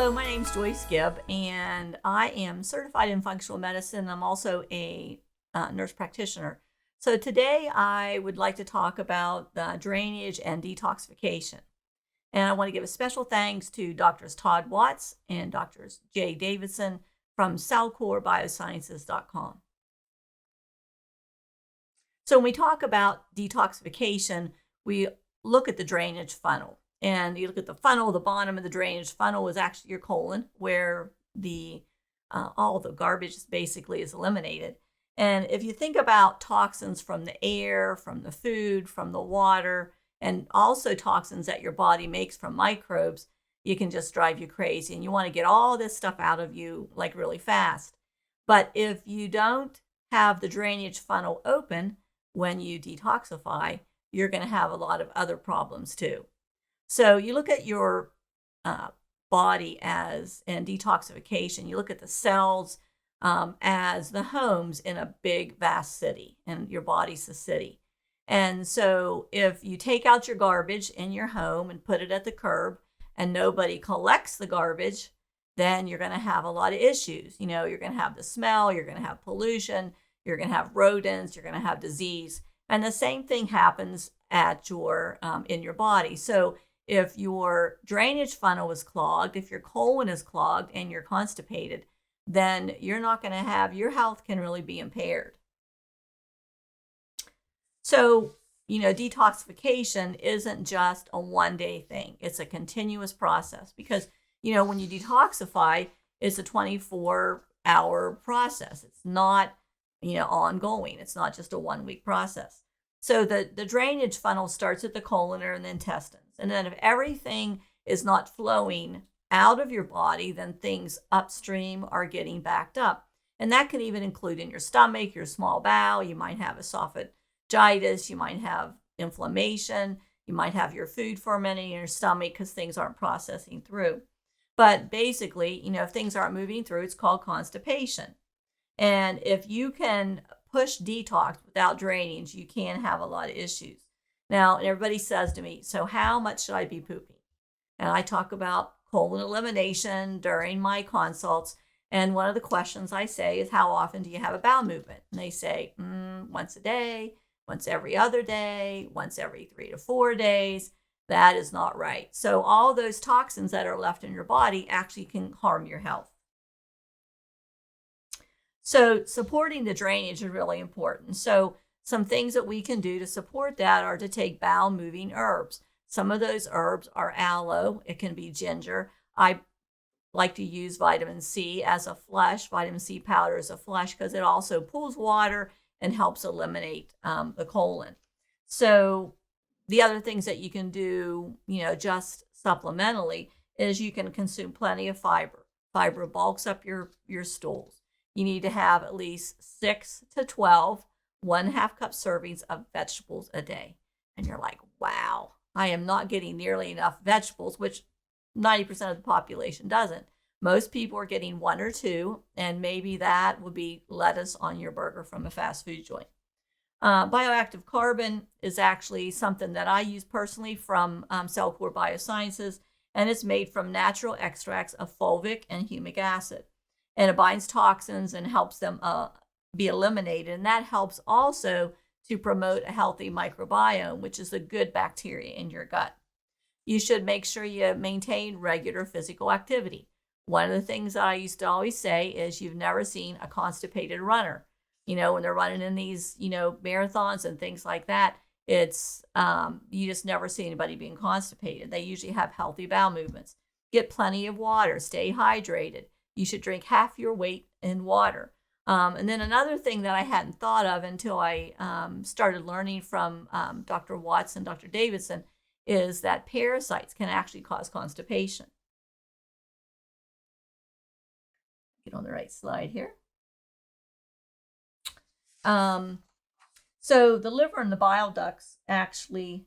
Hello, my name's Joyce Gibb, and I am certified in functional medicine. I'm also a nurse practitioner. So today I would like to talk about drainage and detoxification. And I want to give a special thanks to Drs. Todd Watts and Drs. J. Davidson from cellcorebiosciences.com. So when we talk about detoxification, we look at the drainage funnel. And you look at the funnel, the bottom of the drainage funnel is actually your colon, where the all the garbage basically is eliminated. And if you think about toxins from the air, from the food, from the water, and also toxins that your body makes from microbes, it can just drive you crazy. And you want to get all this stuff out of you like really fast. But if you don't have the drainage funnel open when you detoxify, you're going to have a lot of other problems too. So you look at your body as in detoxification, you look at the cells as the homes in a big, vast city, and your body's the city. And so if you take out your garbage in your home and put it at the curb and nobody collects the garbage, then you're going to have a lot of issues. You know, you're going to have the smell, you're going to have pollution, you're going to have rodents, you're going to have disease. And the same thing happens at your in your body. So if your drainage funnel is clogged, if your colon is clogged and you're constipated, then you're not going to have, your health can really be impaired. So, you know, detoxification isn't just a one-day thing. It's a continuous process because, you know, when you detoxify, it's a 24-hour process. It's not, you know, ongoing. It's not just a one-week process. So the drainage funnel starts at the colon or in the intestines. And then if everything is not flowing out of your body, then things upstream are getting backed up. And that can even include in your stomach, your small bowel. You might have esophagitis. You might have inflammation. You might have your food fermenting in your stomach because things aren't processing through. But basically, you know, if things aren't moving through, it's called constipation. And if you can push detox without drainage, you can have a lot of issues. Now, and everybody says to me, so how much should I be pooping? And I talk about colon elimination during my consults. And one of the questions I say is, how often do you have a bowel movement? And they say, once a day, once every other day, once every 3 to 4 days. That is not right. So all those toxins that are left in your body actually can harm your health. So supporting the drainage is really important. So some things that we can do to support that are to take bowel moving herbs. Some of those herbs are aloe. It can be ginger. I like to use vitamin C as a flush, vitamin C powder as a flush, because it also pulls water and helps eliminate the colon. So the other things that you can do, you know, just supplementally, is you can consume plenty of fiber. Fiber bulks up your stools. You need to have at least 6 to 12 1/2 cup servings of vegetables a day. And you're like, wow, I am not getting nearly enough vegetables, which 90% of the population doesn't. Most people are getting 1 or 2, and maybe that would be lettuce on your burger from a fast food joint. Bioactive carbon is actually something that I use personally from Cellcore Biosciences, and it's made from natural extracts of fulvic and humic acid. And it binds toxins and helps them be eliminated. And that helps also to promote a healthy microbiome, which is a good bacteria in your gut. You should make sure you maintain regular physical activity. One of the things that I used to always say is, you've never seen a constipated runner. You know, when they're running in these, you know, marathons and things like that, it's, you just never see anybody being constipated. They usually have healthy bowel movements. Get plenty of water, stay hydrated. You should drink half your weight in water. And then another thing that I hadn't thought of until I started learning from Dr. Watts and Dr. Davidson is that parasites can actually cause constipation. Get on the right slide here. So the liver and the bile ducts actually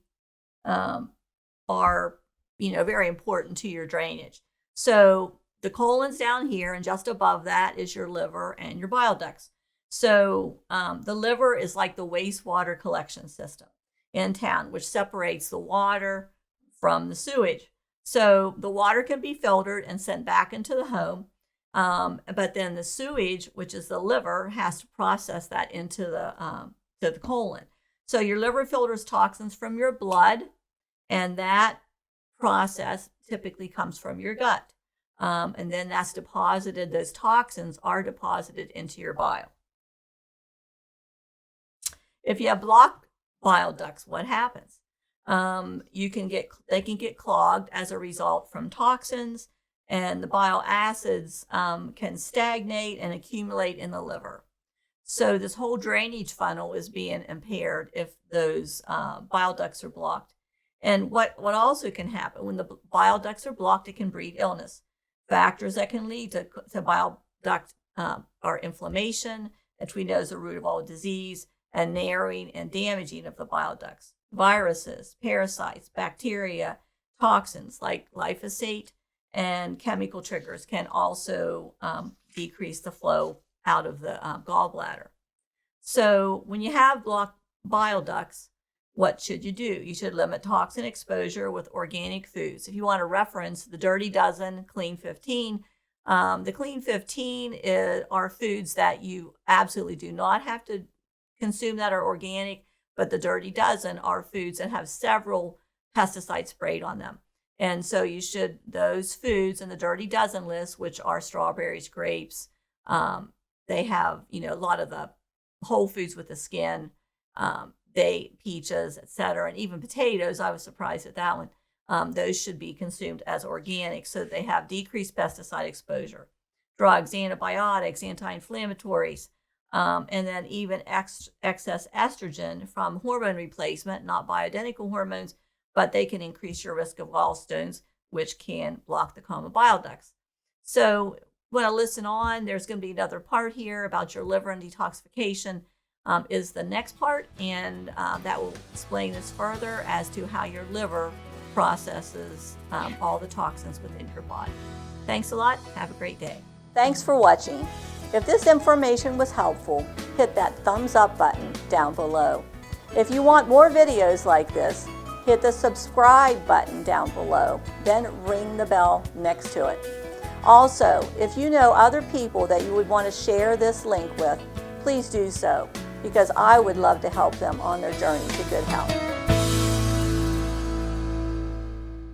are, you know, very important to your drainage. So the colon's down here, and just above that is your liver and your bile ducts. So the liver is like the wastewater collection system in town, which separates the water from the sewage. So the water can be filtered and sent back into the home. But then the sewage, which is the liver, has to process that into to the colon. So your liver filters toxins from your blood, and that process typically comes from your gut. And then that's deposited, those toxins are deposited into your bile. If you have blocked bile ducts, what happens? They can get clogged as a result from toxins, and the bile acids can stagnate and accumulate in the liver. So this whole drainage funnel is being impaired if those bile ducts are blocked. And what also can happen when the bile ducts are blocked, it can breed illness. Factors that can lead to bile duct are inflammation, which we know is the root of all disease, and narrowing and damaging of the bile ducts. Viruses, parasites, bacteria, toxins like glyphosate, and chemical triggers can also decrease the flow out of the gallbladder. So when you have blocked bile ducts, what should you do? You should limit toxin exposure with organic foods. If you want to reference the Dirty Dozen, Clean 15, the Clean 15 are foods that you absolutely do not have to consume that are organic, but the Dirty Dozen are foods that have several pesticides sprayed on them. And so those foods in the Dirty Dozen list, which are strawberries, grapes, they have, a lot of the whole foods with the skin, peaches, etc., and even potatoes. I was surprised at that one. Those should be consumed as organic so that they have decreased pesticide exposure. Drugs, antibiotics, anti-inflammatories, and then even excess estrogen from hormone replacement, not bioidentical hormones, but they can increase your risk of gallstones, which can block the common bile ducts. So when I listen on, there's going to be another part here about your liver and detoxification is the next part, and that will explain this further as to how your liver processes all the toxins within your body. Thanks a lot. Have a great day. Thanks for watching. If this information was helpful, hit that thumbs up button down below. If you want more videos like this, hit the subscribe button down below, then ring the bell next to it. Also, if you know other people that you would want to share this link with, please do so, because I would love to help them on their journey to good health.